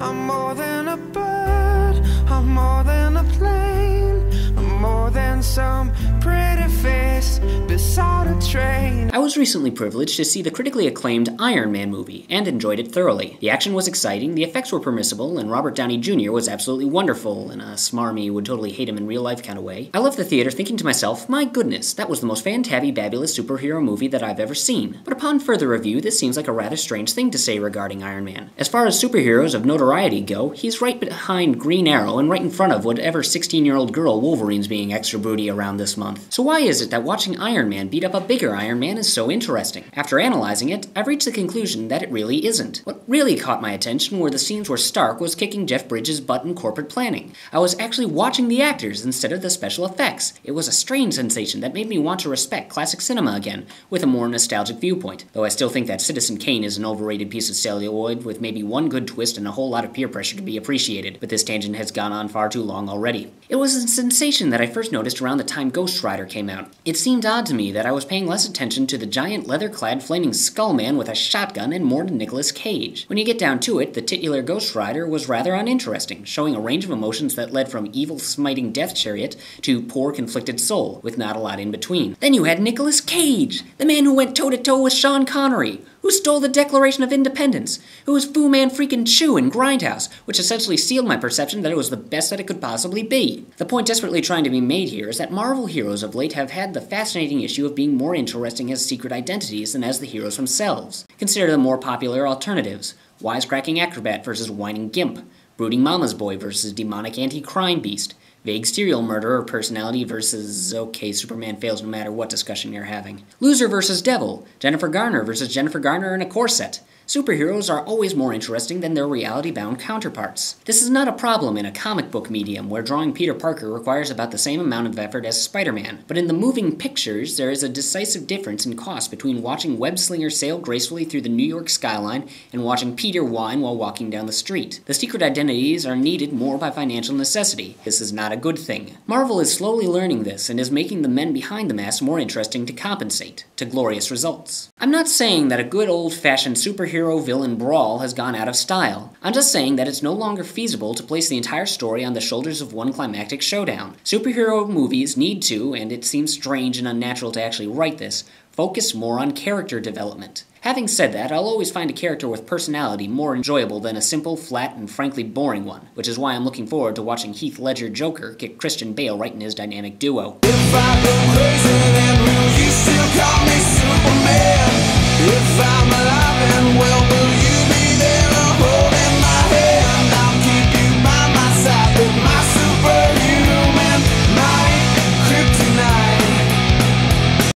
I'm more than a bird, I'm more than a plane, I'm more than some pretty face beside a train. I was recently privileged to see the critically acclaimed Iron Man movie, and enjoyed it thoroughly. The action was exciting, the effects were permissible, and Robert Downey Jr. was absolutely wonderful in a smarmy, would totally hate him in real life kind of way. I left the theater thinking to myself, my goodness, that was the most fantabulous superhero movie that I've ever seen. But upon further review, this seems like a rather strange thing to say regarding Iron Man. As far as superheroes of notoriety go, he's right behind Green Arrow and right in front of whatever 16-year-old girl Wolverine's being extra broody around this month. So why is it that watching Iron Man beat up a bigger Iron Man is so interesting? After analyzing it, I've reached the conclusion that it really isn't. What really caught my attention were the scenes where Stark was kicking Jeff Bridges' butt in corporate planning. I was actually watching the actors instead of the special effects. It was a strange sensation that made me want to respect classic cinema again, with a more nostalgic viewpoint. Though I still think that Citizen Kane is an overrated piece of celluloid with maybe one good twist and a whole lot of peer pressure to be appreciated, but this tangent has gone on far too long already. It was a sensation that I first noticed around the time Ghost Rider came out. It seemed odd to me that I was paying less attention to the giant leather-clad flaming skull man with a shotgun and more to Nicolas Cage. When you get down to it, the titular Ghost Rider was rather uninteresting, showing a range of emotions that led from evil smiting death chariot to poor conflicted soul, with not a lot in between. Then you had Nicolas Cage, the man who went toe-to-toe with Sean Connery, who stole the Declaration of Independence, who was Fu Man freaking Chew in Grindhouse, which essentially sealed my perception that it was the best that it could possibly be. The point desperately trying to be made here is that Marvel heroes of late have had the fascinating issue of being more interesting as secret identities than as the heroes themselves. Consider the more popular alternatives: wisecracking acrobat versus whining gimp, brooding mama's boy versus demonic anti-crime beast, vague serial murderer personality versus, okay, Superman fails no matter what discussion you're having. Loser versus devil, Jennifer Garner versus Jennifer Garner in a corset. Superheroes are always more interesting than their reality-bound counterparts. This is not a problem in a comic book medium where drawing Peter Parker requires about the same amount of effort as Spider-Man, but in the moving pictures, there is a decisive difference in cost between watching web-slinger sail gracefully through the New York skyline and watching Peter whine while walking down the street. The secret identities are needed more by financial necessity. This is not a good thing. Marvel is slowly learning this and is making the men behind the mask more interesting to compensate, to glorious results. I'm not saying that a good old-fashioned superhero villain brawl has gone out of style. I'm just saying that it's no longer feasible to place the entire story on the shoulders of one climactic showdown. Superhero movies need to, and it seems strange and unnatural to actually write this, focus more on character development. Having said that, I'll always find a character with personality more enjoyable than a simple, flat, and frankly boring one, which is why I'm looking forward to watching Heath Ledger Joker kick Christian Bale right in his dynamic duo. If I go crazy, then will you still call me Superman? If I'm alive and well